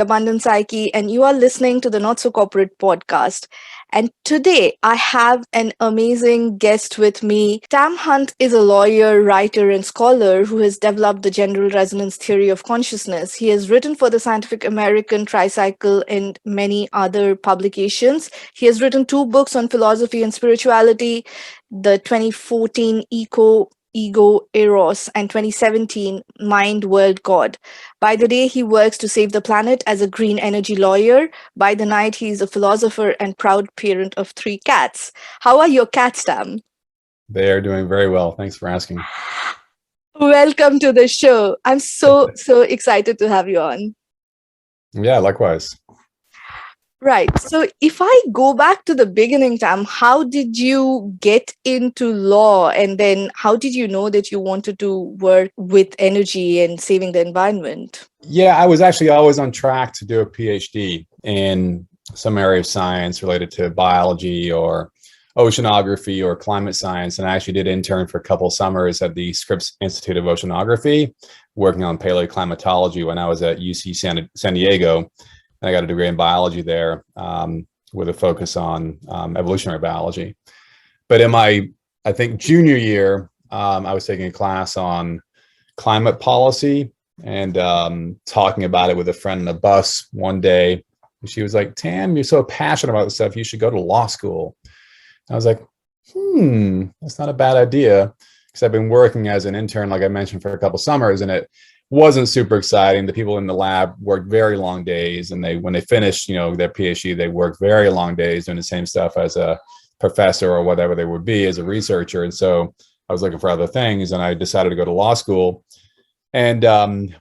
Abundant Psyche, and you are listening to the Not So Corporate podcast. And today I have an amazing guest with me. Tam Hunt is a lawyer, writer, and scholar who has developed the general resonance theory of consciousness. He has written for the Scientific American, Tricycle, and many other publications. He has written two books on philosophy and spirituality, the 2014 Ego Eros and 2017 Mind World God. By the day, he works to save the planet as a green energy lawyer. By the night, he is a philosopher and proud parent of three cats. How are your cats, Tam? They are doing very well. Thanks for asking. Welcome to the show. I'm so excited to have you on. Yeah, likewise. Right. So if I go back to the beginning, Tam, how did you get into law? And then how did you know that you wanted to work with energy and saving the environment? Yeah, I was actually always on track to do a PhD in some area of science related to biology or oceanography or climate science. And I actually did intern for a couple of summers at the Scripps Institute of Oceanography, working on paleoclimatology when I was at UC San Diego. I got a degree in biology there with a focus on evolutionary biology. But in my, I think, junior year, I was taking a class on climate policy and talking about it with a friend on the bus one day. She was like, Tam, you're so passionate about this stuff. You should go to law school. I was like, that's not a bad idea. Because I've been working as an intern, like I mentioned, for a couple summers, and it wasn't super exciting. The people in the lab worked very long days, and when they finished, their PhD, they worked very long days doing the same stuff as a professor or whatever they would be as a researcher. And so I was looking for other things, and I decided to go to law school and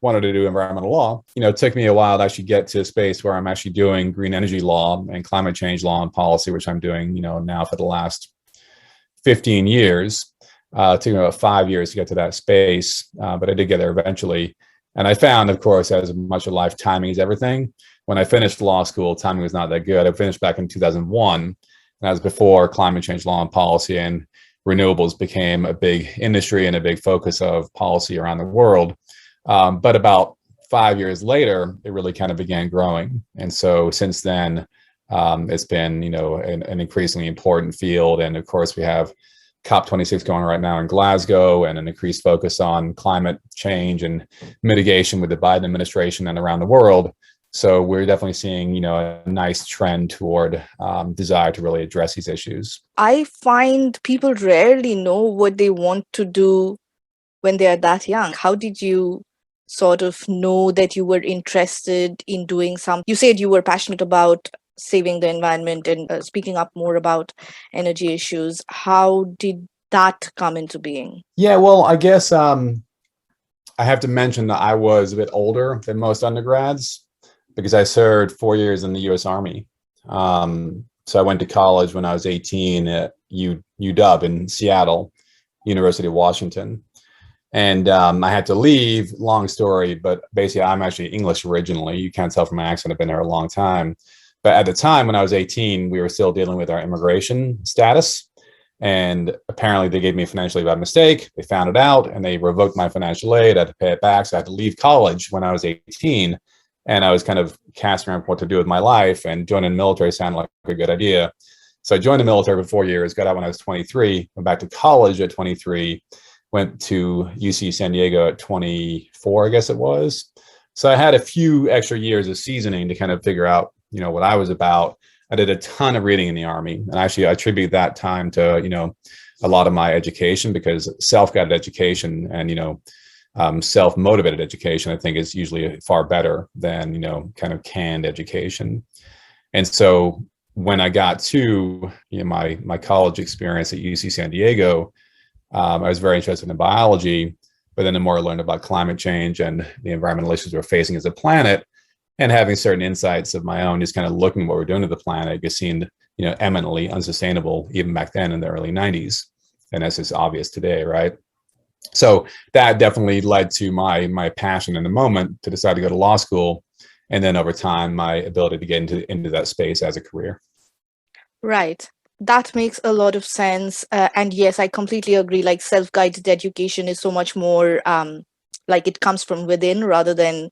wanted to do environmental law. It took me a while to actually get to a space where I'm actually doing green energy law and climate change law and policy, which I'm doing, now for the last 15 years. It took me about 5 years to get to that space, but I did get there eventually. And I found, of course, as much of life, timing is everything. When I finished law school, timing was not that good. I finished back in 2001, and that was before climate change law and policy and renewables became a big industry and a big focus of policy around the world. But about 5 years later, it really kind of began growing. And so since then, it's been, an increasingly important field. And of course, we have COP26 going right now in Glasgow, and an increased focus on climate change and mitigation with the Biden administration and around the world. So we're definitely seeing, a nice trend toward desire to really address these issues. I find people rarely know what they want to do when they are that young. How did you sort of know that you were interested in doing something? You said you were passionate about saving the environment and speaking up more about energy issues. How did that come into being? Yeah, well, I guess I have to mention that I was a bit older than most undergrads because I served 4 years in the U.S. Army. So I went to college when I was 18 at UW in Seattle, University of Washington. And I had to leave, long story, but basically I'm actually English originally. You can't tell from my accent, I've been there a long time. But at the time when I was 18, we were still dealing with our immigration status. And apparently they gave me financial aid by mistake. They found it out and they revoked my financial aid. I had to pay it back. So I had to leave college when I was 18. And I was kind of casting around what to do with my life, and joining the military sounded like a good idea. So I joined the military for 4 years, got out when I was 23, went back to college at 23, went to UC San Diego at 24, I guess it was. So I had a few extra years of seasoning to kind of figure out, what I was about. I did a ton of reading in the Army, and actually I attribute that time to, a lot of my education, because self-guided education and, self-motivated education, I think, is usually far better than, kind of canned education. And so when I got to my college experience at UC San Diego, I was very interested in biology, but then the more I learned about climate change and the environmental issues we're facing as a planet, and having certain insights of my own, just kind of looking at what we're doing to the planet, it just seemed, eminently unsustainable even back then in the early 90s. And that's just obvious today, right? So that definitely led to my passion in the moment to decide to go to law school. And then over time, my ability to get into that space as a career. Right. That makes a lot of sense. And yes, I completely agree. Like self-guided education is so much more like it comes from within rather than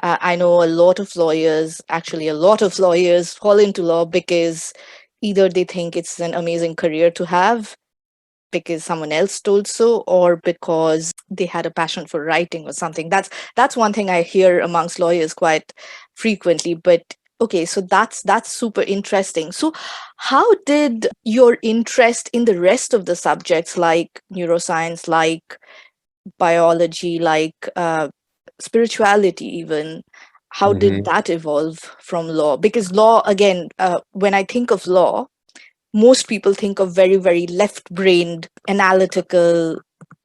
I know a lot of lawyers, actually a lot of lawyers fall into law because either they think it's an amazing career to have because someone else told so, or because they had a passion for writing or something. That's one thing I hear amongst lawyers quite frequently. But okay, so that's super interesting. So how did your interest in the rest of the subjects like neuroscience, like biology, like spirituality even, how did Hmm. that evolve from law? Because law, again, when I think of law, most people think of very, very left brained, analytical,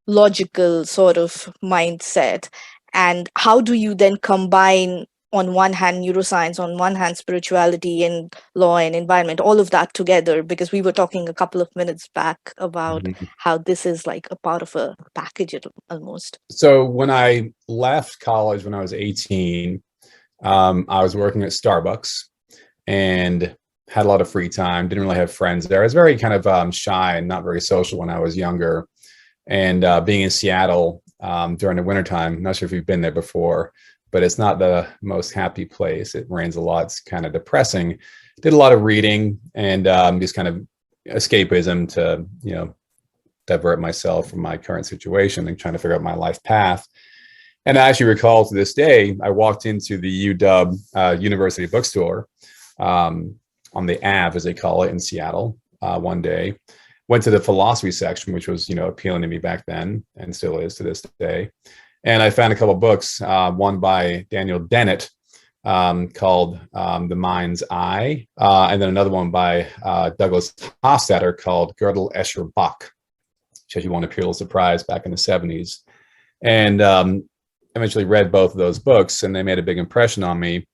logical sort of mindset. And how do you then combine, on one hand, neuroscience, on one hand, spirituality and law and environment, all of that together? Because we were talking a couple of minutes back about Hmm. how this is like a part of a package almost. So when I left college when I was 18, I was working at Starbucks and had a lot of free time. Didn't really have friends there. I was very kind of shy and not very social when I was younger. And being in Seattle during the wintertime, I'm not sure if you've been there before, but it's not the most happy place. It rains a lot. It's kind of depressing. Did a lot of reading and just kind of escapism to, divert myself from my current situation and trying to figure out my life path. And I actually recall to this day, I walked into the UW University bookstore on the Ave, as they call it, in Seattle one day. Went to the philosophy section, which was, appealing to me back then and still is to this day. And I found a couple of books, one by Daniel Dennett called The Mind's Eye, and then another one by Douglas Hofstadter called Gödel, Escher, Bach, which actually won a Pulitzer Prize back in the 70s. And eventually read both of those books, and they made a big impression on me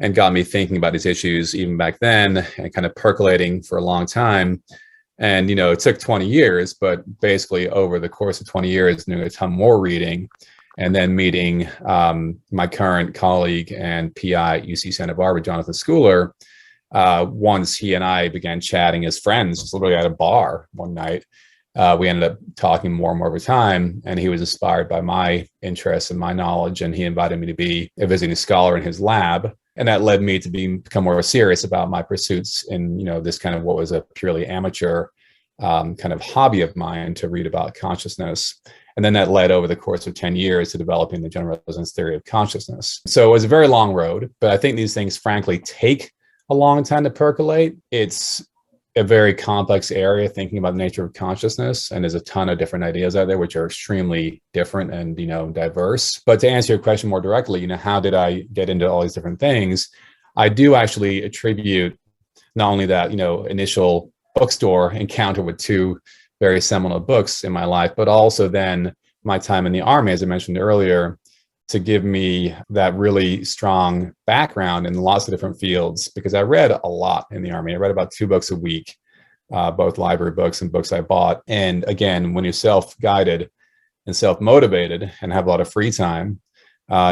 and got me thinking about these issues even back then and kind of percolating for a long time. And, it took 20 years, but basically over the course of 20 years, doing a ton more reading and then meeting my current colleague and PI at UC Santa Barbara, Jonathan Schooler, once he and I began chatting as friends, just literally at a bar one night. We ended up talking more and more over time, and he was inspired by my interests and my knowledge, and he invited me to be a visiting scholar in his lab. And that led me to become more serious about my pursuits in, this kind of what was a purely amateur kind of hobby of mine to read about consciousness. And then that led over the course of 10 years to developing the general resonance theory of consciousness. So it was a very long road, but I think these things, frankly, take a long time to percolate. It's a very complex area thinking about the nature of consciousness, and there's a ton of different ideas out there which are extremely different and diverse. But to answer your question more directly, how did I get into all these different things? I do actually attribute not only that initial bookstore encounter with two very seminal books in my life, but also then my time in the Army, as I mentioned earlier, to give me that really strong background in lots of different fields, because I read a lot in the Army. I read about 2 books a week, both library books and books I bought. And again, when you're self-guided and self-motivated and have a lot of free time,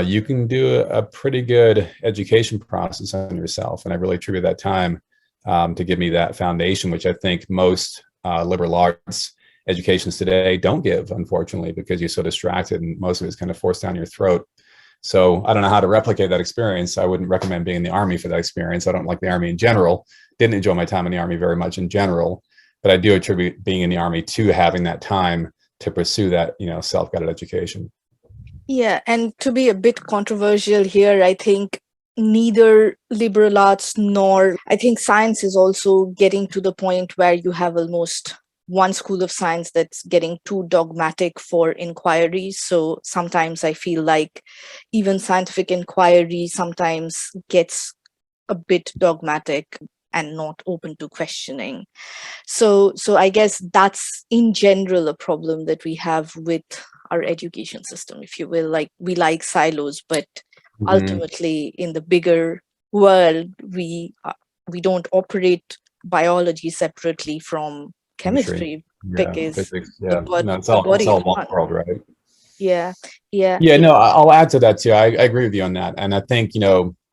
you can do a pretty good education process on yourself. And I really attribute that time to give me that foundation, which I think most liberal arts educations today don't give, unfortunately, because you're so distracted and most of it's kind of forced down your throat. So I don't know how to replicate that experience. I wouldn't recommend being in the Army for that experience. I don't like the Army in general. Didn't enjoy my time in the Army very much in general, but I do attribute being in the Army to having that time to pursue that, self-guided education. Yeah, and to be a bit controversial here, I think neither liberal arts nor I think science is also getting to the point where you have almost one school of science that's getting too dogmatic for inquiry. So sometimes I feel like even scientific inquiry sometimes gets a bit dogmatic and not open to questioning. So I guess that's in general a problem that we have with our education system, if you will. Like, we like silos, but Mm-hmm. ultimately in the bigger world, we don't operate biology separately from Chemistry, chemistry yeah, because physics, the yeah. bod- No, the it's body all is one one. world, right? Yeah, yeah, Yeah, no, I'll add to that too. I agree with you on that. And I think,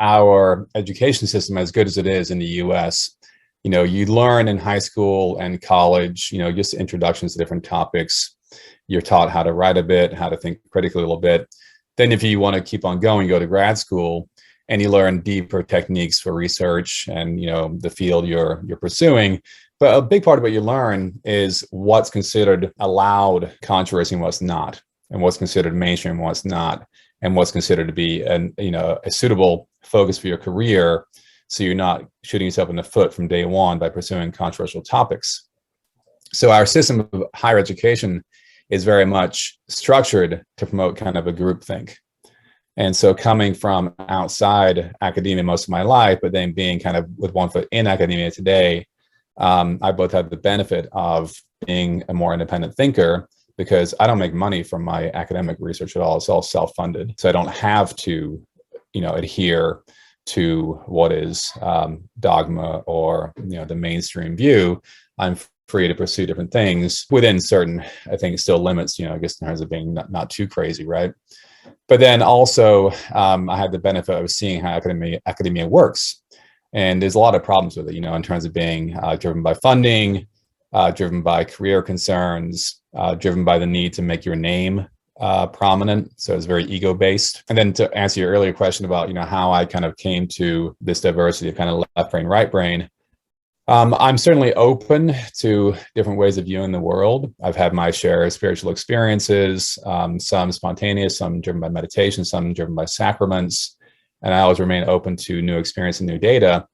our education system, as good as it is in the US, you learn in high school and college, just introductions to different topics. You're taught how to write a bit, how to think critically a little bit. Then if you want to keep on going, go to grad school and you learn deeper techniques for research and, the field you're pursuing. But a big part of what you learn is what's considered allowed controversy and what's not, and what's considered mainstream and what's not, and what's considered to be a suitable focus for your career, so you're not shooting yourself in the foot from day one by pursuing controversial topics. So our system of higher education is very much structured to promote kind of a groupthink. And so coming from outside academia most of my life, but then being kind of with one foot in academia today, I both have the benefit of being a more independent thinker, because I don't make money from my academic research at all. It's all self-funded. So I don't have to, adhere to what is dogma or, the mainstream view. I'm free to pursue different things within certain, I think, still limits, I guess in terms of being not too crazy, right? But then also, I had the benefit of seeing how academia works. And there's a lot of problems with it, in terms of being driven by funding, driven by career concerns, driven by the need to make your name prominent. So it's very ego-based. And then to answer your earlier question about, how I kind of came to this diversity of kind of left brain, right brain, I'm certainly open to different ways of viewing the world. I've had my share of spiritual experiences, some spontaneous, some driven by meditation, some driven by sacraments. And I always remain open to new experience and new data.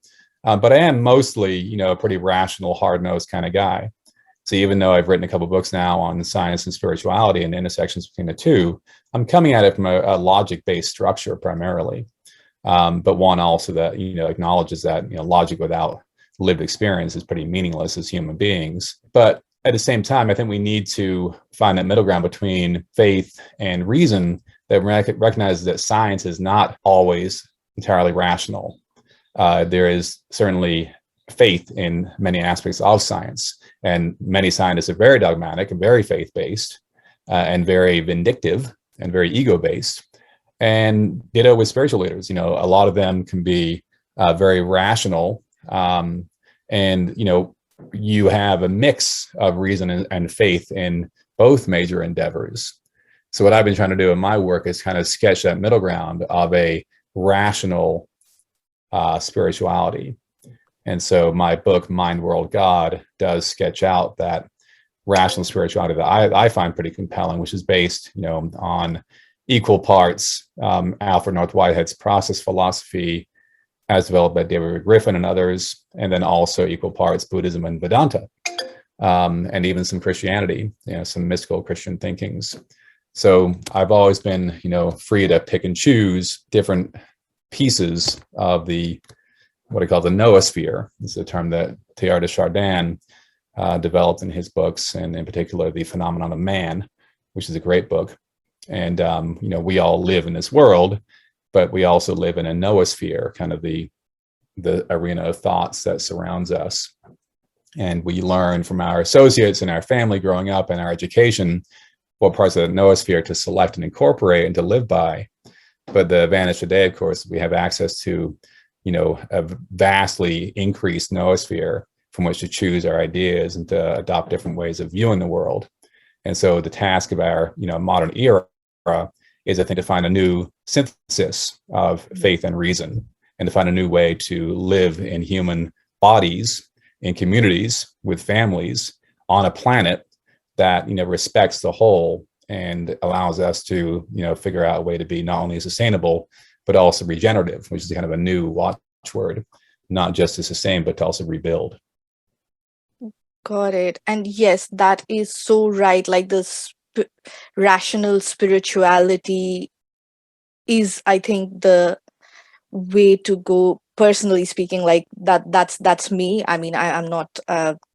But I am mostly, a pretty rational, hard-nosed kind of guy. So even though I've written a couple of books now on science and spirituality and the intersections between the two, I'm coming at it from a logic-based structure primarily. But one also that, acknowledges that, logic without lived experience is pretty meaningless as human beings. But at the same time, I think we need to find that middle ground between faith and reason that recognizes that science is not always entirely rational. There is certainly faith in many aspects of science, and many scientists are very dogmatic and very faith-based and very vindictive and very ego-based. And ditto with spiritual leaders. A lot of them can be very rational, and you have a mix of reason and faith in both major endeavors. So what I've been trying to do in my work is kind of sketch that middle ground of a rational spirituality. And so my book, Mind, World, God, does sketch out that rational spirituality that I find pretty compelling, which is based, on equal parts Alfred North Whitehead's process philosophy, as developed by David Griffin and others, and then also equal parts Buddhism and Vedanta, and even some Christianity, some mystical Christian thinkings. So I've always been, free to pick and choose different pieces of the, what I call the noosphere. This is a term that Teilhard de Chardin developed in his books, and in particular, The Phenomenon of Man, which is a great book. And, we all live in this world, but we also live in a noosphere, kind of the arena of thoughts that surrounds us. And we learn from our associates and our family growing up and our education what parts of the noosphere to select and incorporate and to live by. But the advantage today, of course, we have access to, a vastly increased noosphere from which to choose our ideas and to adopt different ways of viewing the world. And so the task of our, modern era is, I think, to find a new synthesis of faith and reason, and to find a new way to live in human bodies, in communities, with families, on a planet that, respects the whole and allows us to, figure out a way to be not only sustainable, but also regenerative, which is kind of a new watchword, not just to sustain, but to also rebuild. Got it. And yes, that is so right. Like this rational spirituality is, I think, the way to go. Personally speaking, like that's me. I mean, I'm not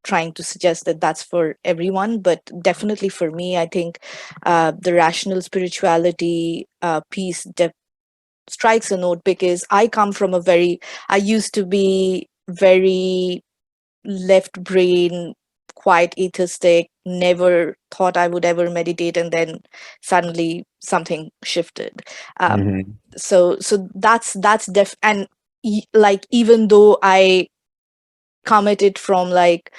trying to suggest that that's for everyone, but definitely for me, I think the rational spirituality piece strikes a note, because I come from I used to be very left brain, quite atheistic, never thought I would ever meditate, and then suddenly something shifted. Mm-hmm. So that's and like, even though I come at it from like,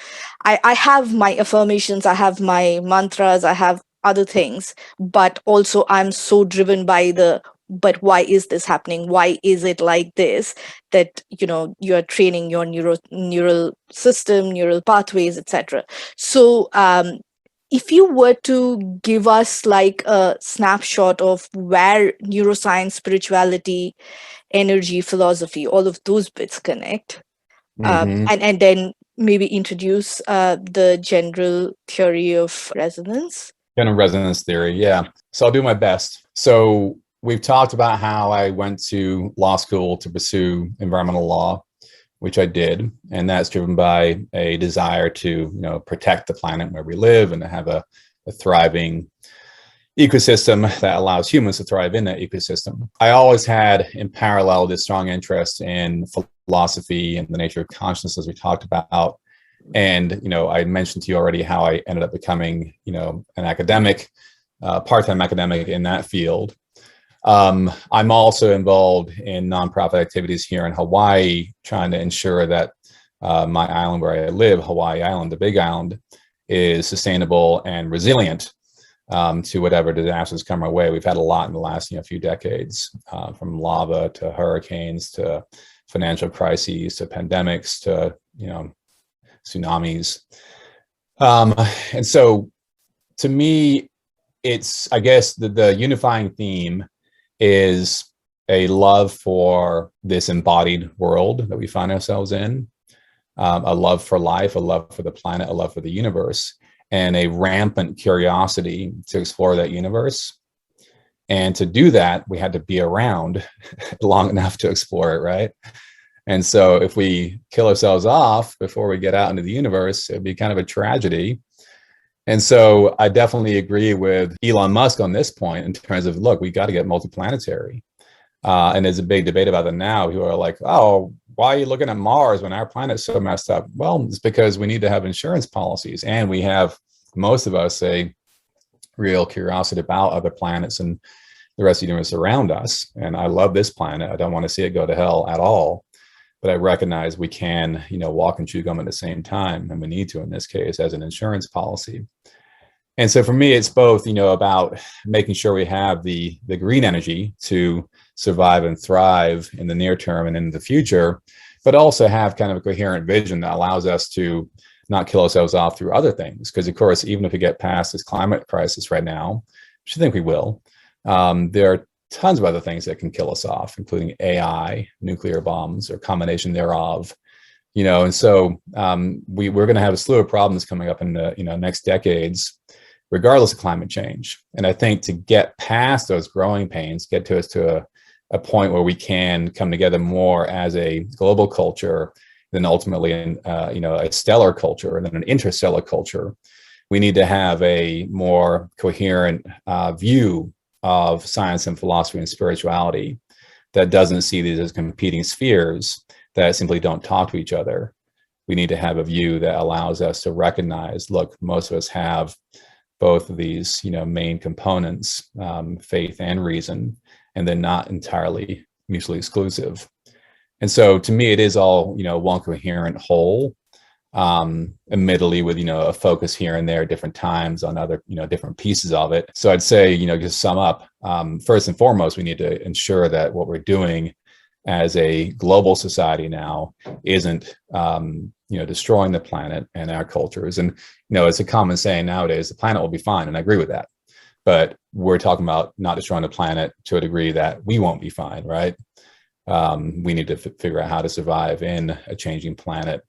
I have my affirmations, I have my mantras, I have other things, but also I'm so driven by but why is this happening? Why is it like this? That, you're training your neural system, neural pathways, etc. So, if you were to give us like a snapshot of where neuroscience, spirituality, energy, philosophy, all of those bits connect, Mm-hmm. and then maybe introduce the general theory of resonance. General resonance theory. Yeah. So I'll do my best. So we've talked about how I went to law school to pursue environmental law, which I did. And that's driven by a desire to, protect the planet where we live and to have a thriving ecosystem that allows humans to thrive in that ecosystem. I always had in parallel this strong interest in philosophy and the nature of consciousness, as we talked about. And, I mentioned to you already how I ended up becoming, an academic, part-time academic in that field. I'm also involved in nonprofit activities here in Hawaii, trying to ensure that my island where I live, Hawaii Island, the Big Island, is sustainable and resilient to whatever disasters come our way. We've had a lot in the last few decades, from lava to hurricanes to financial crises to pandemics to tsunamis. And so to me, it's, I guess, the unifying theme is a love for this embodied world that we find ourselves in, a love for life, a love for the planet, a love for the universe, and a rampant curiosity to explore that universe. And to do that, we had to be around long enough to explore it, right? And so if we kill ourselves off before we get out into the universe, it'd be kind of a tragedy. And so I definitely agree with Elon Musk on this point in terms of, look, we got to get multiplanetary. And there's a big debate about it now. Who are like, oh, why are you looking at Mars when our planet's so messed up? Well, it's because we need to have insurance policies. And we have, most of us, a real curiosity about other planets and the rest of the universe around us. And I love this planet. I don't want to see it go to hell at all. But I recognize we can, walk and chew gum at the same time, and we need to in this case as an insurance policy. And so for me, it's both, about making sure we have the green energy to survive and thrive in the near term and in the future, but also have kind of a coherent vision that allows us to not kill ourselves off through other things. Because of course, even if we get past this climate crisis right now, which I think we will, there are tons of other things that can kill us off, including AI, nuclear bombs, or combination thereof. And so we're going to have a slew of problems coming up in the next decades, regardless of climate change. And I think to get past those growing pains, get to us to a point where we can come together more as a global culture, then ultimately a stellar culture, and then an interstellar culture, we need to have a more coherent view of science and philosophy and spirituality that doesn't see these as competing spheres that simply don't talk to each other. We need to have a view that allows us to recognize, look, most of us have both of these, main components, faith and reason, and then not entirely mutually exclusive. And so to me, it is all, one coherent whole, admittedly with, a focus here and there at different times on other, different pieces of it. So I'd say, just sum up, first and foremost, we need to ensure that what we're doing as a global society now isn't, destroying the planet and our cultures. And, it's a common saying nowadays, the planet will be fine. And I agree with that. But we're talking about not destroying the planet to a degree that we won't be fine, right? We need to figure out how to survive in a changing planet,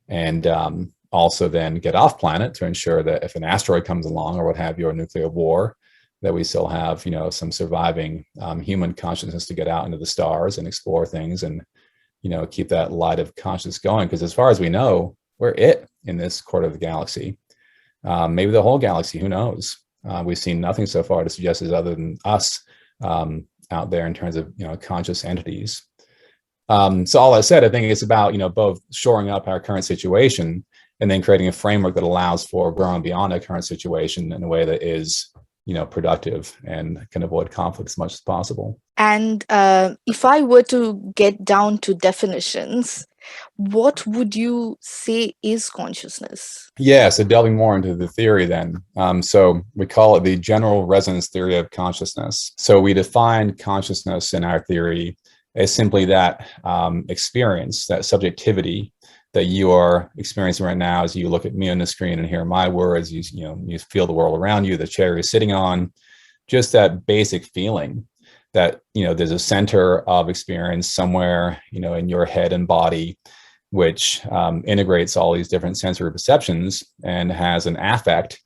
and also then get off planet to ensure that if an asteroid comes along or what have you, or nuclear war, that we still have, some surviving human consciousness to get out into the stars and explore things and, keep that light of consciousness going. Because as far as we know, we're it in this quarter of the galaxy, maybe the whole galaxy, who knows? We've seen nothing so far to suggest as other than us out there in terms of, conscious entities. So all that said, I think it's about, both shoring up our current situation and then creating a framework that allows for growing beyond our current situation in a way that is, productive and can avoid conflict as much as possible. And if I were to get down to definitions, What would you say is consciousness? Yeah, so delving more into the theory then. So we call it the general resonance theory of consciousness. So we define consciousness in our theory as simply that experience, that subjectivity that you are experiencing right now as you look at me on the screen and hear my words, you feel the world around you, the chair you're sitting on, just that basic feeling that, there's a center of experience somewhere, in your head and body, which integrates all these different sensory perceptions and has an affect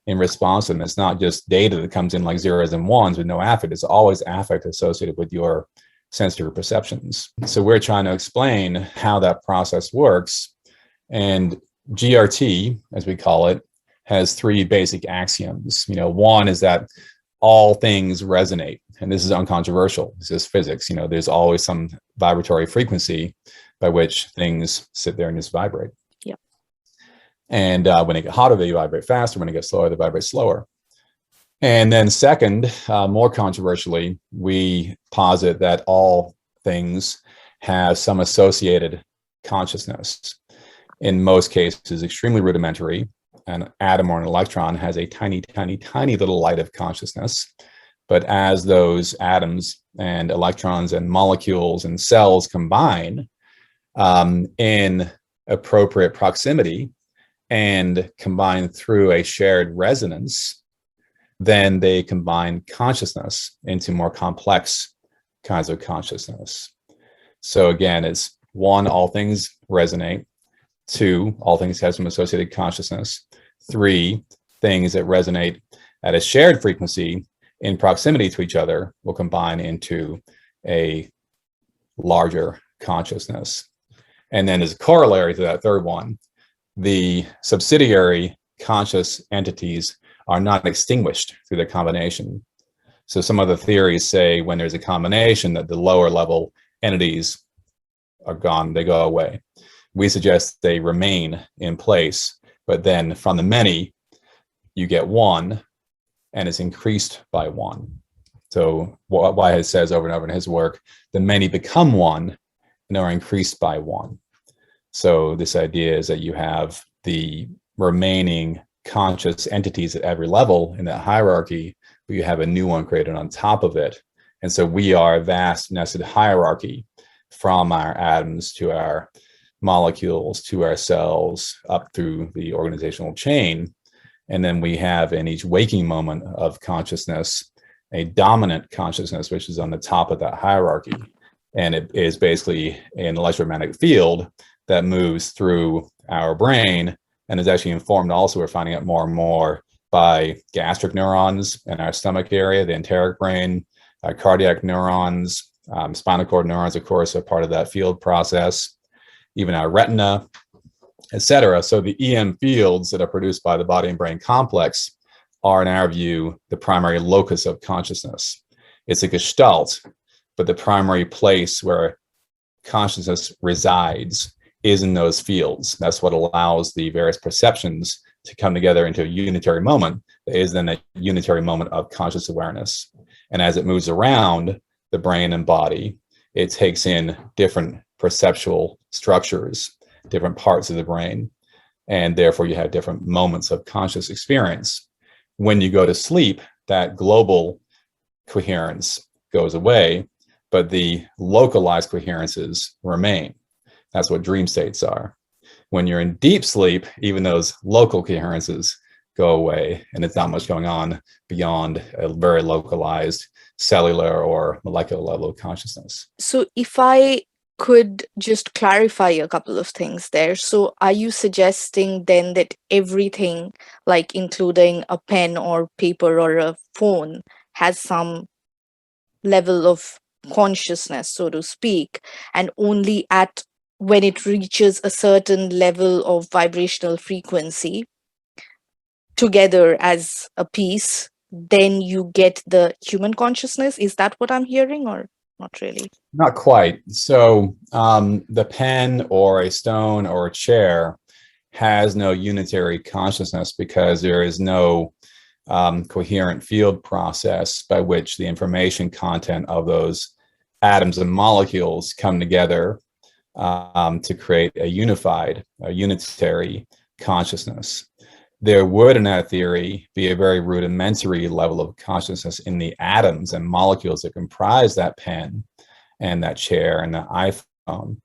in response to them. It's not just data that comes in like zeros and ones with no affect. It's always affect associated with your sensory perceptions. So we're trying to explain how that process works. And GRT, as we call it, has three basic axioms. One is that all things resonate. And this is uncontroversial. This is physics. There's always some vibratory frequency by which things sit there and just vibrate. Yeah. And when they get hotter, they vibrate faster. When it gets slower, they vibrate slower. And then second, more controversially, we posit that all things have some associated consciousness. In most cases, extremely rudimentary. An atom or an electron has a tiny, tiny, tiny little light of consciousness. But as those atoms and electrons and molecules and cells combine in appropriate proximity and combine through a shared resonance, then they combine consciousness into more complex kinds of consciousness. So again, it's one, all things resonate. Two, all things have some associated consciousness. Three, things that resonate at a shared frequency in proximity to each other will combine into a larger consciousness. And then as a corollary to that third one, the subsidiary conscious entities are not extinguished through the combination. So some of the theories say when there's a combination that the lower level entities are gone, they go away. We suggest they remain in place, but then from the many, you get one, and it's increased by one. So Whitehead says over and over in his work, the many become one and are increased by one. So this idea is that you have the remaining conscious entities at every level in that hierarchy, but you have a new one created on top of it. And so we are a vast nested hierarchy from our atoms to our molecules to our cells up through the organizational chain. And then we have in each waking moment of consciousness, a dominant consciousness, which is on the top of that hierarchy. And it is basically an electromagnetic field that moves through our brain and is actually informed also, we're finding out more and more, by gastric neurons in our stomach area, the enteric brain, our cardiac neurons, spinal cord neurons, of course, are part of that field process, even our retina, etc. So the EM fields that are produced by the body and brain complex are, in our view, the primary locus of consciousness. It's a gestalt, but the primary place where consciousness resides is in those fields. That's what allows the various perceptions to come together into a unitary moment that is then a unitary moment of conscious awareness. And as it moves around the brain and body, it takes in different perceptual structures, different parts of the brain, and therefore you have different moments of conscious experience. When you go to sleep, that global coherence goes away, but the localized coherences remain. That's what dream states are. When you're in deep sleep, even those local coherences go away, and it's not much going on beyond a very localized cellular or molecular level of consciousness. So if I could just clarify a couple of things there. So are you suggesting then that everything, like including a pen or paper or a phone, has some level of consciousness, so to speak, and only at when it reaches a certain level of vibrational frequency together as a piece, then you get the human consciousness? Is that what I'm hearing, or not really? Not quite. So the pen or a stone or a chair has no unitary consciousness because there is no coherent field process by which the information content of those atoms and molecules come together to create a unitary consciousness. There would, in that theory, be a very rudimentary level of consciousness in the atoms and molecules that comprise that pen and that chair and the iPhone.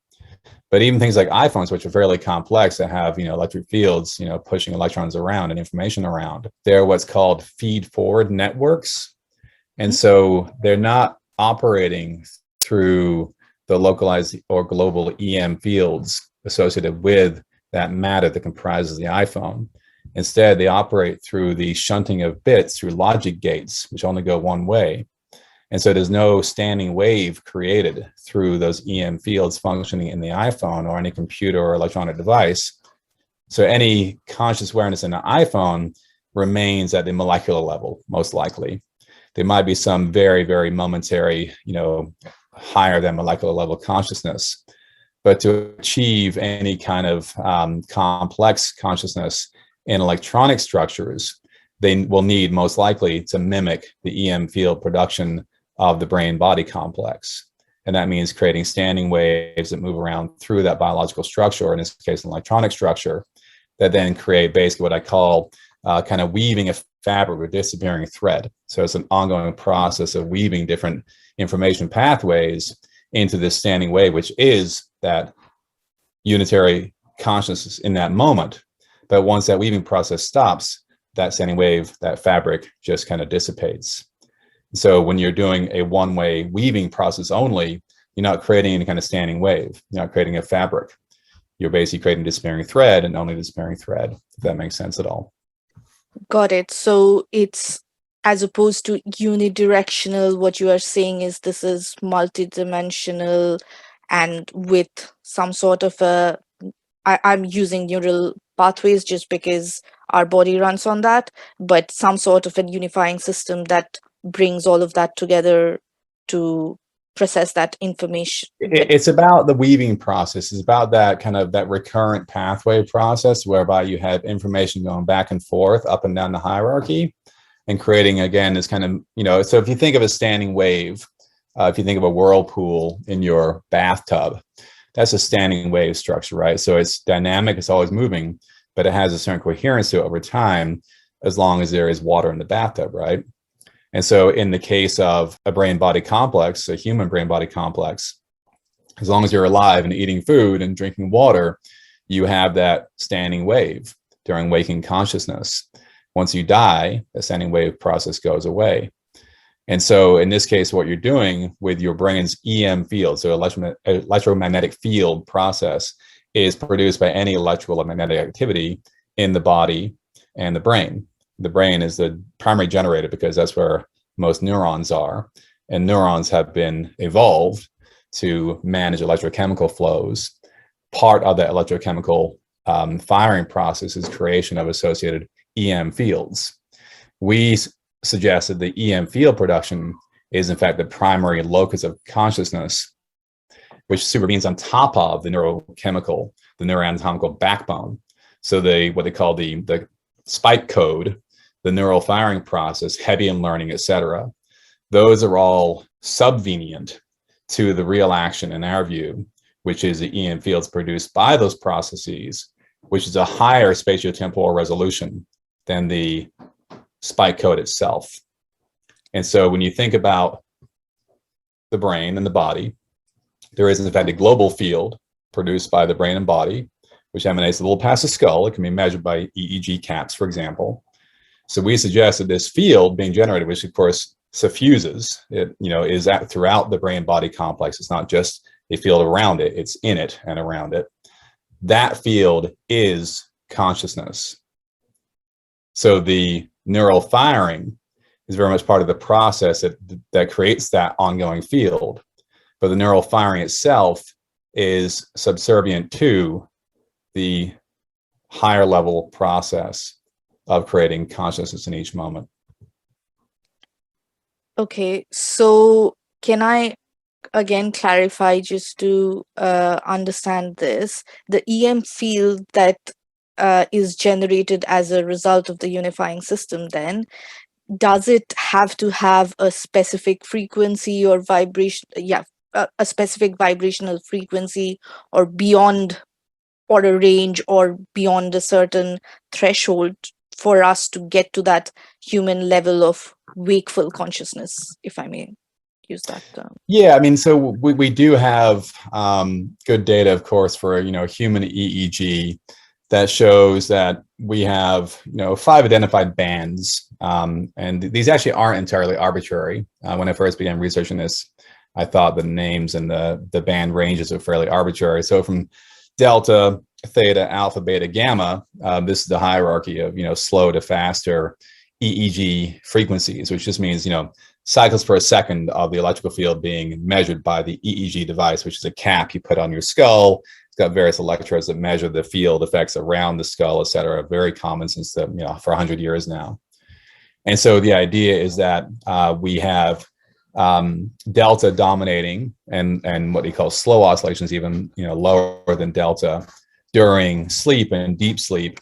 But even things like iPhones, which are fairly complex, that have electric fields, pushing electrons around and information around, they're what's called feed-forward networks, and so they're not operating through the localized or global EM fields associated with that matter that comprises the iPhone. Instead, they operate through the shunting of bits through logic gates, which only go one way. And so there's no standing wave created through those EM fields functioning in the iPhone or any computer or electronic device. So any conscious awareness in the iPhone remains at the molecular level, most likely. There might be some very, very momentary, higher than molecular level consciousness. But to achieve any kind of complex consciousness in electronic structures, they will need most likely to mimic the EM field production of the brain-body complex. And that means creating standing waves that move around through that biological structure, or in this case, an electronic structure, that then create basically what I call kind of weaving a fabric with disappearing thread. So it's an ongoing process of weaving different information pathways into this standing wave, which is that unitary consciousness in that moment. But once that weaving process stops, that standing wave, that fabric just kind of dissipates. So when you're doing a one-way weaving process only, you're not creating any kind of standing wave. You're not creating a fabric. You're basically creating disappearing thread, and only disappearing thread, if that makes sense at all. Got it. So it's, as opposed to unidirectional, what you are saying is this is multidimensional and with some sort of I'm using neural pathways just because our body runs on that, but some sort of a unifying system that brings all of that together to process that information. It's about the weaving process. It's about that kind of that recurrent pathway process whereby you have information going back and forth up and down the hierarchy and creating, again, this kind of, so if you think of a standing wave, if you think of a whirlpool in your bathtub, that's a standing wave structure, right? So it's dynamic, it's always moving, but it has a certain coherence to it over time, as long as there is water in the bathtub, right? And so in the case of a brain-body complex, a human brain-body complex, as long as you're alive and eating food and drinking water, you have that standing wave during waking consciousness. Once you die, the standing wave process goes away. And so in this case, what you're doing with your brain's EM field, so electromagnetic field process, is produced by any electrical or magnetic activity in the body and the brain. The brain is the primary generator because that's where most neurons are. And neurons have been evolved to manage electrochemical flows. Part of the electrochemical firing process is creation of associated EM fields. We suggest that the EM field production is in fact the primary locus of consciousness, which supervenes on top of the neuroanatomical backbone. So what they call the spike code, the neural firing process, Hebbian learning, etc. Those are all subvenient to the real action in our view, which is the EM fields produced by those processes, which is a higher spatiotemporal resolution than the spike code itself. And so when you think about the brain and the body, there is in fact a global field produced by the brain and body, which emanates a little past the skull. It can be measured by EEG caps, for example. So we suggest that this field being generated, which of course suffuses, it is that throughout the brain-body complex. It's not just a field around it, it's in it and around it. That field is consciousness. So the neural firing is very much part of the process that creates that ongoing field. But the neural firing itself is subservient to the higher level process of creating consciousness in each moment. Okay, so can I again clarify just to understand this? The EM field that is generated as a result of the unifying system, then, does it have to have a specific frequency or vibration? Yeah, a specific vibrational frequency or beyond, or a range, or beyond a certain threshold for us to get to that human level of wakeful consciousness, if I may use that term. Yeah, I mean, so we do have good data, of course, for human EEG that shows that we have 5 identified bands, and these actually aren't entirely arbitrary. When I first began researching this, I thought the names and the band ranges are fairly arbitrary. So from delta, theta, alpha, beta, gamma, this is the hierarchy of slow to faster EEG frequencies, which just means cycles per second of the electrical field being measured by the EEG device, which is a cap you put on your skull. It's got various electrodes that measure the field effects around the skull, et cetera. Very common since for 100 years now. And so the idea is that we have delta dominating and what he calls slow oscillations, even lower than delta during sleep and deep sleep.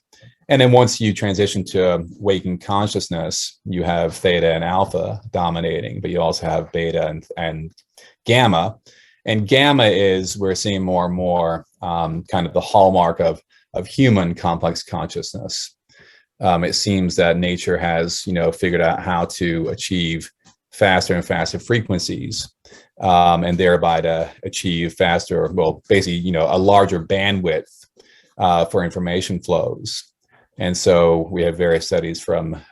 And then once you transition to waking consciousness, you have theta and alpha dominating, but you also have beta and gamma. And gamma is, we're seeing more and more kind of the hallmark of human complex consciousness. It seems that nature has, figured out how to achieve faster and faster frequencies, and thereby to achieve faster, well, basically, a larger bandwidth for information flows. And so we have various studies from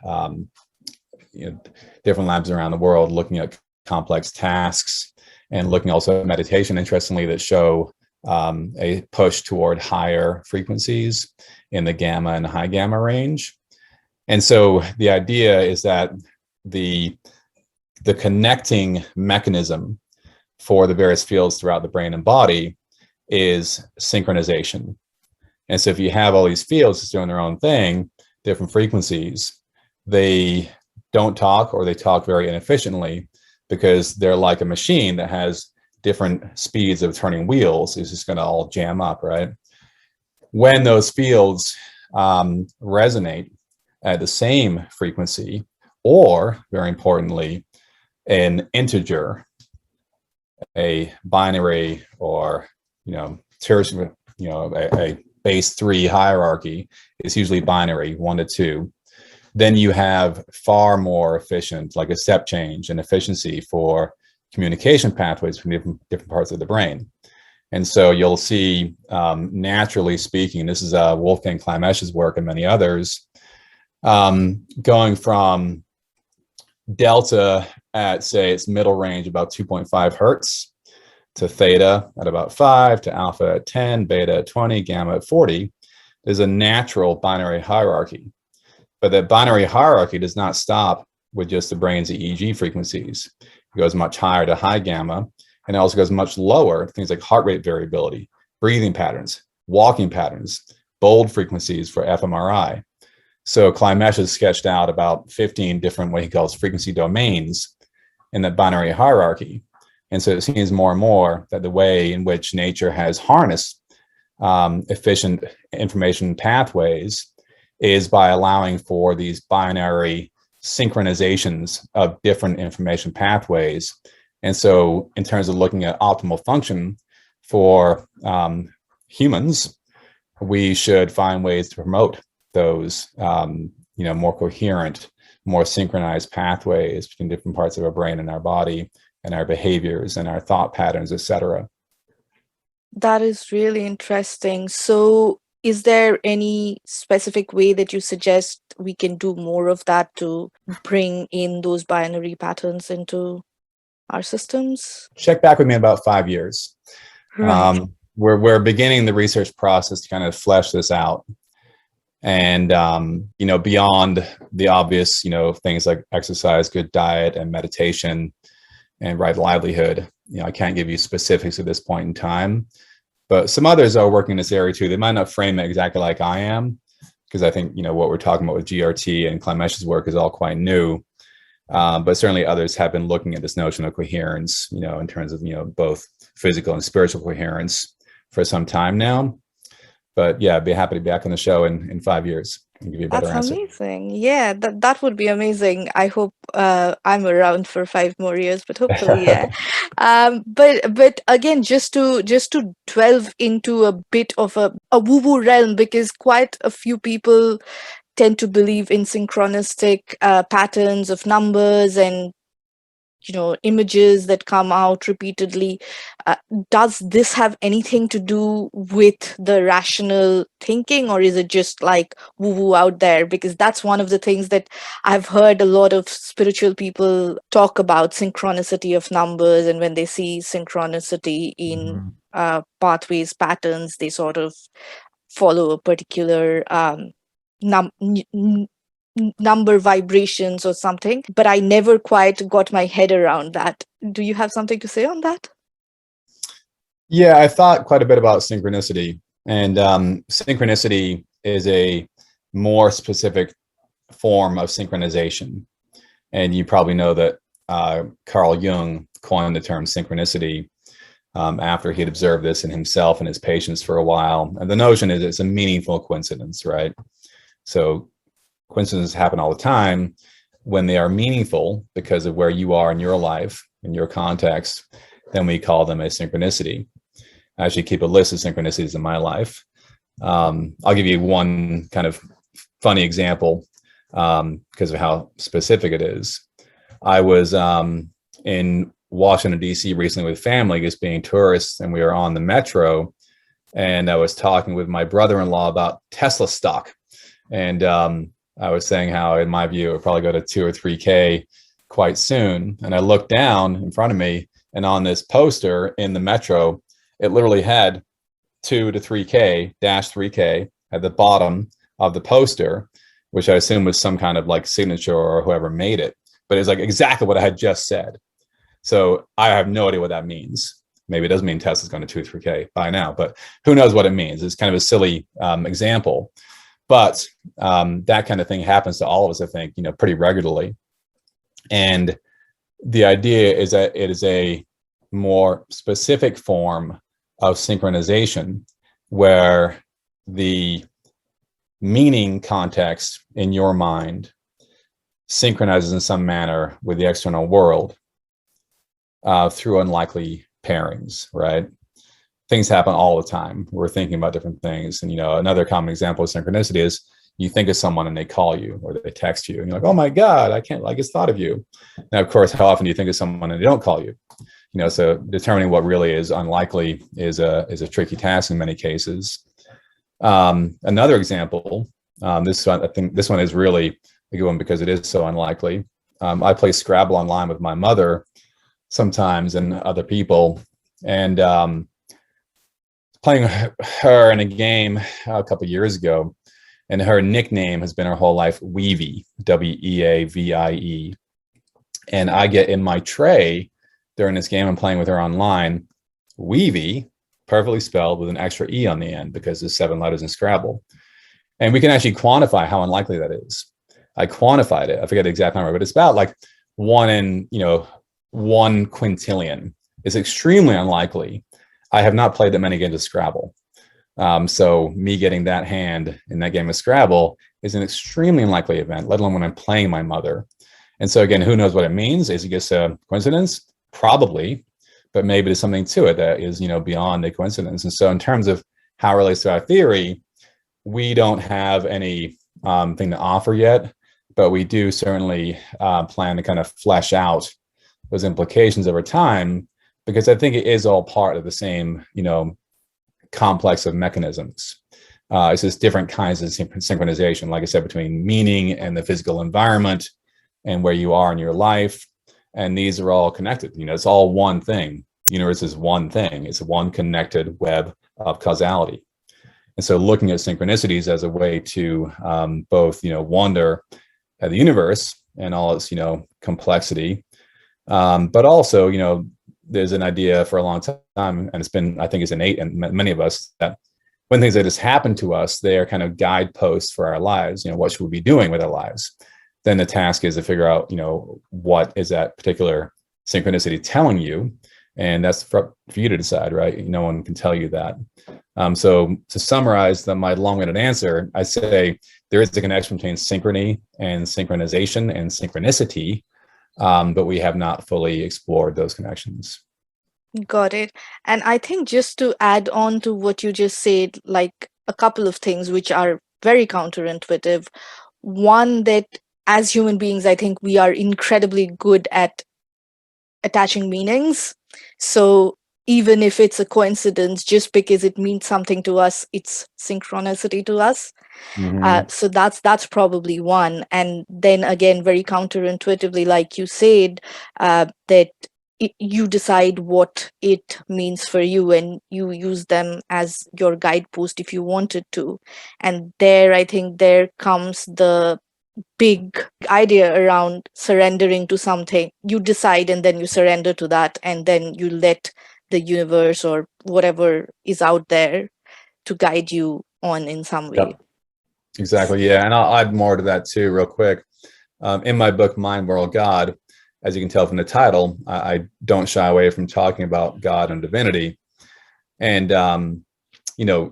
different labs around the world looking at complex tasks and looking also at meditation, interestingly, that show a push toward higher frequencies in the gamma and high gamma range. And so the idea is that the connecting mechanism for the various fields throughout the brain and body is synchronization. And so if you have all these fields just doing their own thing, different frequencies, they don't talk, or they talk very inefficiently because they're like a machine that has different speeds of turning wheels. It's just going to all jam up, right? When those fields resonate at the same frequency, or very importantly, an integer, a binary, or tertiary, a base 3 hierarchy is usually binary, 1 to 2. Then you have far more efficient, like a step change in efficiency for communication pathways from different parts of the brain. And so you'll see, naturally speaking, this is Wolfgang Kleimesch's work and many others, going from delta at, say, its middle range, about 2.5 hertz, to theta at about 5, to alpha at 10, beta at 20, gamma at 40. There's a natural binary hierarchy. But that binary hierarchy does not stop with just the brain's EEG frequencies. It goes much higher to high gamma, and it also goes much lower, things like heart rate variability, breathing patterns, walking patterns, bold frequencies for fMRI. So Kleimesch has sketched out about 15 different, what he calls frequency domains in that binary hierarchy. And so it seems more and more that the way in which nature has harnessed efficient information pathways is by allowing for these binary synchronizations of different information pathways. And so in terms of looking at optimal function for humans, we should find ways to promote those more coherent, more synchronized pathways between different parts of our brain and our body, and our behaviors and our thought patterns, etc. That is really interesting. So is there any specific way that you suggest we can do more of that to bring in those binary patterns into our systems? Check back with me in about 5 years. Right. We're beginning the research process to kind of flesh this out. And, beyond the obvious, things like exercise, good diet, and meditation, and right livelihood, I can't give you specifics at this point in time, but some others are working in this area too. They might not frame it exactly like I am, because I think, what we're talking about with GRT and Kleimesch's work is all quite new. But certainly others have been looking at this notion of coherence, in terms of, both physical and spiritual coherence for some time now. But yeah, I'd be happy to be back on the show in 5 years and give you a better That's answer. amazing. Yeah, that would be amazing. I hope I'm around for 5 more years, but hopefully, yeah. But again, just to delve into a bit of a woo-woo realm, because quite a few people tend to believe in synchronistic patterns of numbers and images that come out repeatedly. uh, does this have anything to do with the rational thinking, or is it just like woo woo out there? Because that's one of the things that I've heard a lot of spiritual people talk about: synchronicity of numbers. And when they see synchronicity in Mhm. pathways, patterns, they sort of follow a particular num- n- n- number vibrations or something, but I never quite got my head around that. Do you have something to say on that? Yeah, I thought quite a bit about synchronicity, and synchronicity is a more specific form of synchronization. And you probably know that Carl Jung coined the term synchronicity after he had observed this in himself and his patients for a while. And the notion is it's a meaningful coincidence, right? So coincidences happen all the time. When they are meaningful because of where you are in your life, in your context, then we call them a synchronicity. I actually keep a list of synchronicities in my life. I'll give you one kind of funny example because of how specific it is. I was in Washington, D.C. recently with family, just being tourists, and we were on the metro. And I was talking with my brother-in-law about Tesla stock. And I was saying how, in my view, it would probably go to 2 or 3K quite soon. And I looked down in front of me, and on this poster in the metro, it literally had 2 to 3K, dash 3K at the bottom of the poster, which I assume was some kind of like signature or whoever made it. But it's like exactly what I had just said. So I have no idea what that means. Maybe it does mean Tesla's going to 2 3K by now, but who knows what it means. It's kind of a silly example. But that kind of thing happens to all of us, I think, pretty regularly. And the idea is that it is a more specific form of synchronization where the meaning context in your mind synchronizes in some manner with the external world through unlikely pairings, right? Things happen all the time. We're thinking about different things. And, another common example of synchronicity is you think of someone and they call you or they text you and you're like, oh my God, I just thought of you. Now, of course, how often do you think of someone and they don't call you? So determining what really is unlikely is a tricky task in many cases. Another example, this one, I think this one is really a good one because it is so unlikely. I play Scrabble online with my mother sometimes and other people, and playing her in a game a couple of years ago, and her nickname has been her whole life Weavie, Weavie. And I get in my tray during this game I'm playing with her online, Weavie, perfectly spelled with an extra E on the end because there's 7 letters in Scrabble. And we can actually quantify how unlikely that is. I quantified it. I forget the exact number, but it's about like 1 in, 1 quintillion. It's extremely unlikely. I have not played that many games of Scrabble. So me getting that hand in that game of Scrabble is an extremely unlikely event, let alone when I'm playing my mother. And so again, who knows what it means? Is it just a coincidence? Probably, but maybe there's something to it that is, beyond a coincidence. And so in terms of how it relates to our theory, we don't have any thing to offer yet, but we do certainly plan to kind of flesh out those implications over time, because I think it is all part of the same, complex of mechanisms. It's just different kinds of synchronization, like I said, between meaning and the physical environment and where you are in your life. And these are all connected. It's all one thing. The universe is one thing. It's one connected web of causality. And so looking at synchronicities as a way to both, wonder at the universe and all its, complexity, but also, there's an idea for a long time, and it's been, I think it's innate in many of us, that when things that just happen to us, they are kind of guideposts for our lives. What should we be doing with our lives? Then the task is to figure out, what is that particular synchronicity telling you? And that's for you to decide, right? No one can tell you that. So to summarize my long-winded answer, I say there is a connection between synchrony and synchronization and synchronicity, but we have not fully explored those connections. Got it. And I think just to add on to what you just said, like a couple of things which are very counterintuitive. One, that as human beings, I think we are incredibly good at attaching meanings. So even if it's a coincidence, just because it means something to us, it's synchronicity to us. Mm-hmm. So that's probably one. And then again, very counterintuitively, like you said, that you decide what it means for you, and you use them as your guidepost if you wanted to. And there, I think there comes the big idea around surrendering to something. You decide and then you surrender to that, and then you let the universe or whatever is out there to guide you on in some way. Yep, exactly. Yeah. And I'll add more to that too, real quick. In my book, Mind, World, God, as you can tell from the title, I don't shy away from talking about God and divinity. And,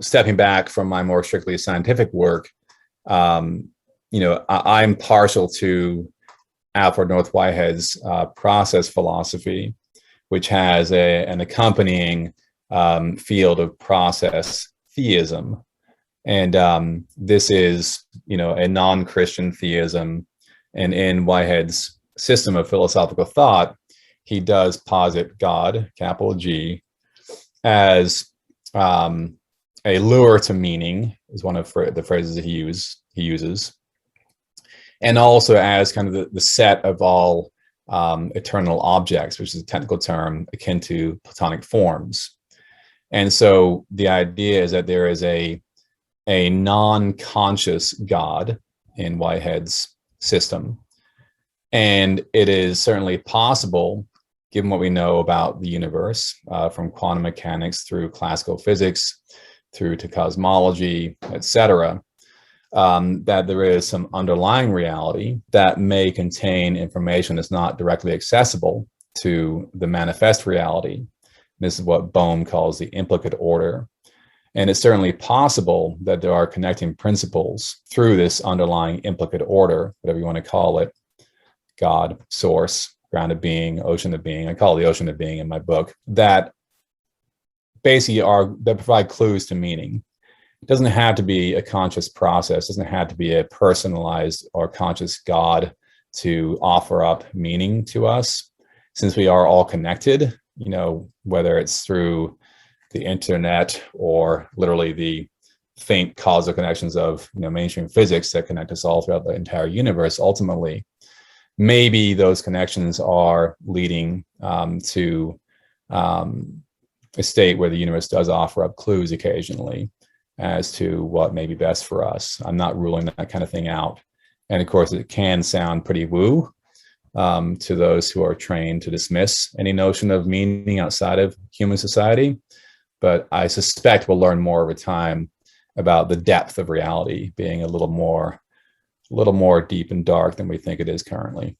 stepping back from my more strictly scientific work, I'm partial to Alfred North Whitehead's process philosophy, which has an accompanying field of process theism. And this is, a non-Christian theism. And in Whitehead's system of philosophical thought, he does posit God, capital G, as a lure to meaning, is one of the phrases that he uses, and also as kind of the set of all eternal objects, which is a technical term akin to Platonic forms. And so the idea is that there is a non-conscious God in Whitehead's system. And it is certainly possible, given what we know about the universe, from quantum mechanics through classical physics, through to cosmology, etc., that there is some underlying reality that may contain information that's not directly accessible to the manifest reality. This is what Bohm calls the implicate order. And it's certainly possible that there are connecting principles through this underlying implicate order, whatever you want to call it, God, source, ground of being, ocean of being. I call it the ocean of being in my book, that basically that provide clues to meaning. It doesn't have to be a conscious process, it doesn't have to be a personalized or conscious God to offer up meaning to us. Since we are all connected, whether it's through the internet or literally the faint causal connections of mainstream physics that connect us all throughout the entire universe, ultimately, maybe those connections are leading to a state where the universe does offer up clues occasionally as to what may be best for us. I'm not ruling that kind of thing out. And of course, it can sound pretty woo to those who are trained to dismiss any notion of meaning outside of human society. But I suspect we'll learn more over time about the depth of reality being a little more deep and dark than we think it is currently.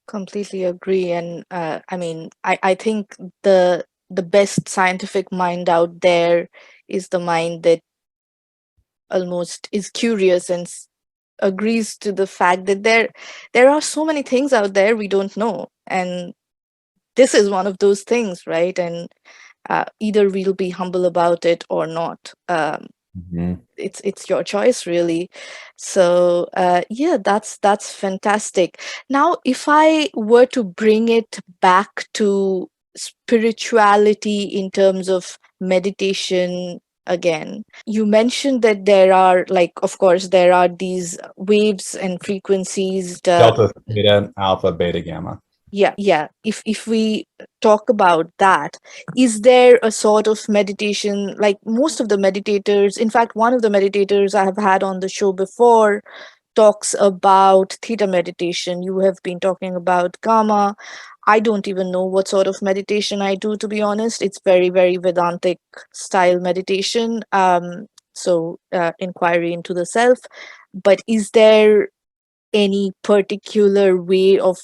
Completely agree. And I think the best scientific mind out there is the mind that almost is curious and agrees to the fact that there are so many things out there we don't know, and this is one of those things, right? And either we'll be humble about it or not. Mm-hmm. It's your choice, really. So yeah, that's fantastic. Now, if I were to bring it back to spirituality in terms of meditation again, you mentioned that there are, like, of course there are these waves and frequencies. Delta, theta, alpha, beta, gamma. Yeah, if we talk about that, is there a sort of meditation, like most of the meditators, in fact one of the meditators I have had on the show before talks about theta meditation, you have been talking about gamma. I don't even know what sort of meditation I do, to be honest. It's very, very Vedantic style meditation. So inquiry into the self. But is there any particular way of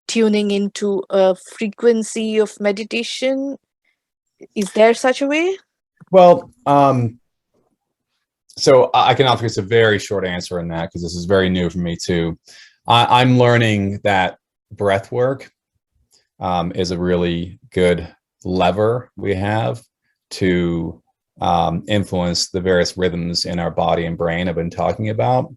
tuning into a frequency of meditation? Is there such a way? Well, so I can offer just a very short answer on that because this is very new for me too. I'm learning that breath work is a really good lever we have to influence the various rhythms in our body and brain I've been talking about.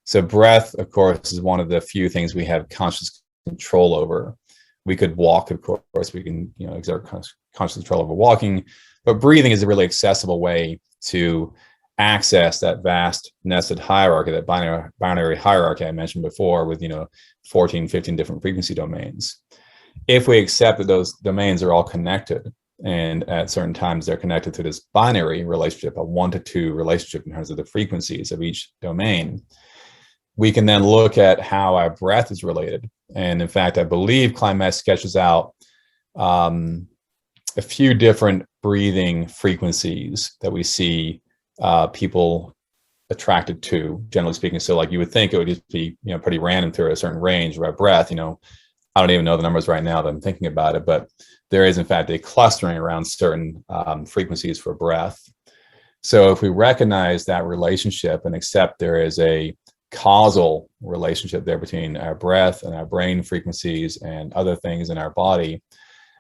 So breath, of course, is one of the few things we have conscious control over. We could walk, of course, we can exert conscious control over walking, but breathing is a really accessible way to access that vast nested hierarchy, that binary hierarchy I mentioned before with 14, 15 different frequency domains. If we accept that those domains are all connected, and at certain times they're connected to this binary relationship, a 1 to 2 relationship in terms of the frequencies of each domain, we can then look at how our breath is related. And in fact, I believe Climate sketches out a few different breathing frequencies that we see people attracted to, generally speaking. So like you would think it would just be pretty random through a certain range of our breath. I don't even know the numbers right now that I'm thinking about it, but there is in fact a clustering around certain frequencies for breath. So if we recognize that relationship and accept there is a causal relationship there between our breath and our brain frequencies and other things in our body,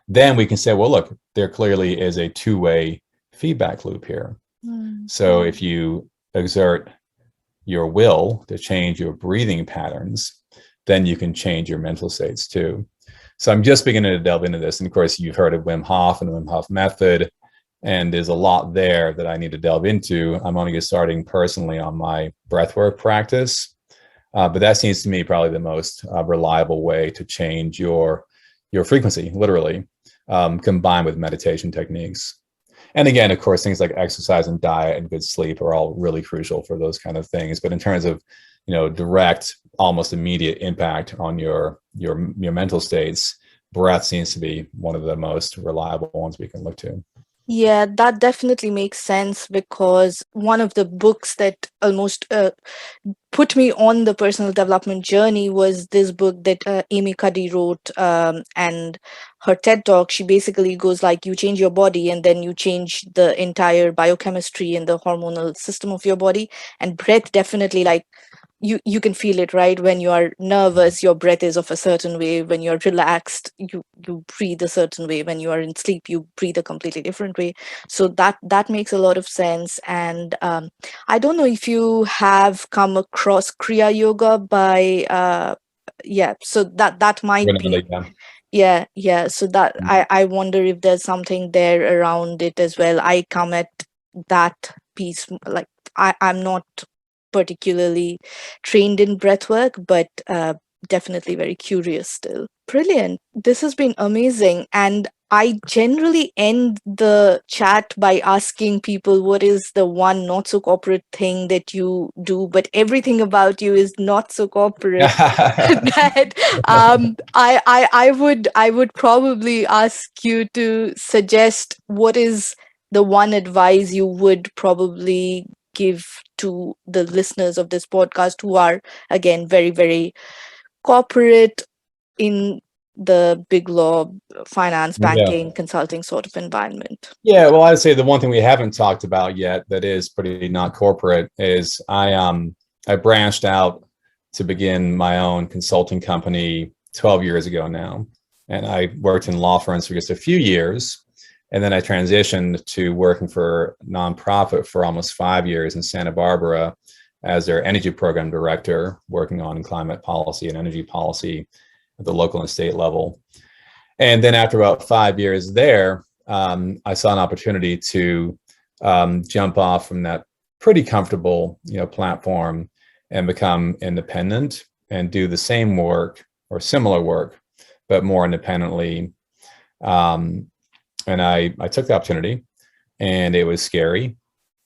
then we can say, well, look, there clearly is a two-way feedback loop here. So if you exert your will to change your breathing patterns, then you can change your mental states too. So I'm just beginning to delve into this. And of course, you've heard of Wim Hof and the Wim Hof method, and there's a lot there that I need to delve into. I'm only just starting personally on my breathwork practice, but that seems to me probably the most reliable way to change your frequency, literally, combined with meditation techniques. And again, of course, things like exercise and diet and good sleep are all really crucial for those kind of things. But in terms of, direct, almost immediate impact on your mental states, breath seems to be one of the most reliable ones we can look to. Yeah, that definitely makes sense, because one of the books that almost put me on the personal development journey was this book that Amy Cuddy wrote, and her TED Talk. She basically goes like, you change your body and then you change the entire biochemistry and the hormonal system of your body. And breath definitely, like, you can feel it, right? When you are nervous, your breath is of a certain way. When you're relaxed, you breathe a certain way. When you are in sleep, you breathe a completely different way. So that makes a lot of sense. And I don't know if you have come across Kriya Yoga by so that might be. Yeah, so that I wonder if there's something there around it as well. I come at that piece, like, I'm not particularly trained in breathwork, but definitely very curious still. Brilliant. This has been amazing. And I generally end the chat by asking people, what is the one not so corporate thing that you do, but everything about you is not so corporate. That I would probably ask you to suggest what is the one advice you would probably give to the listeners of this podcast who are, again, very, very corporate in the big law, finance, banking, consulting sort of environment. Yeah, well, I'd say the one thing we haven't talked about yet that is pretty not corporate is I branched out to begin my own consulting company 12 years ago now. And I worked in law firms for just a few years. And then I transitioned to working for a nonprofit for almost 5 years in Santa Barbara as their energy program director, working on climate policy and energy policy at the local and state level. And then after about 5 years there, I saw an opportunity to jump off from that pretty comfortable, platform and become independent and do the same work or similar work, but more independently. And I took the opportunity, and it was scary.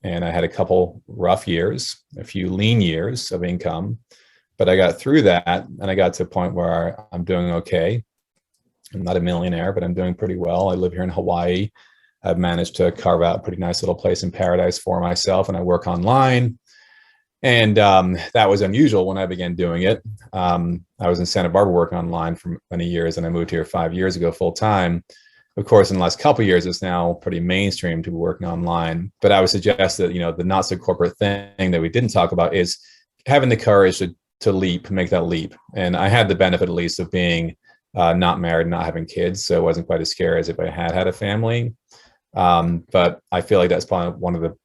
And I had a couple rough years, a few lean years of income, but I got through that, and I got to a point where I'm doing okay. I'm not a millionaire, but I'm doing pretty well. I live here in Hawaii. I've managed to carve out a pretty nice little place in paradise for myself, and I work online. And that was unusual when I began doing it. I was in Santa Barbara working online for many years, and I moved here 5 years ago full time. Of course, in the last couple of years, it's now pretty mainstream to be working online. But I would suggest that, the not so corporate thing that we didn't talk about is having the courage to make that leap. And I had the benefit, at least, of being not married, not having kids, so it wasn't quite as scary as if I had a family. But I feel like that's probably one of the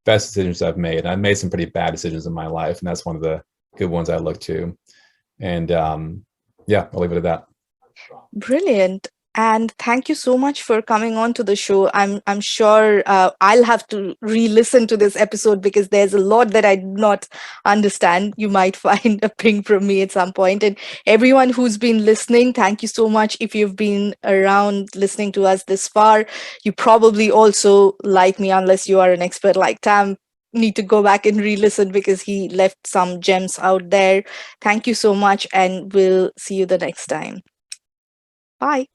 best decisions I've made. I've made some pretty bad decisions in my life, and that's one of the good ones I look to. And yeah, I'll leave it at that. Brilliant. And thank you so much for coming on to the show. I'm sure I'll have to re-listen to this episode because there's a lot that I do not understand. You might find a ping from me at some point. And everyone who's been listening, thank you so much. If you've been around listening to us this far, you probably also like me, unless you are an expert like Tam. Need to go back and re-listen because he left some gems out there. Thank you so much, and we'll see you the next time. Bye.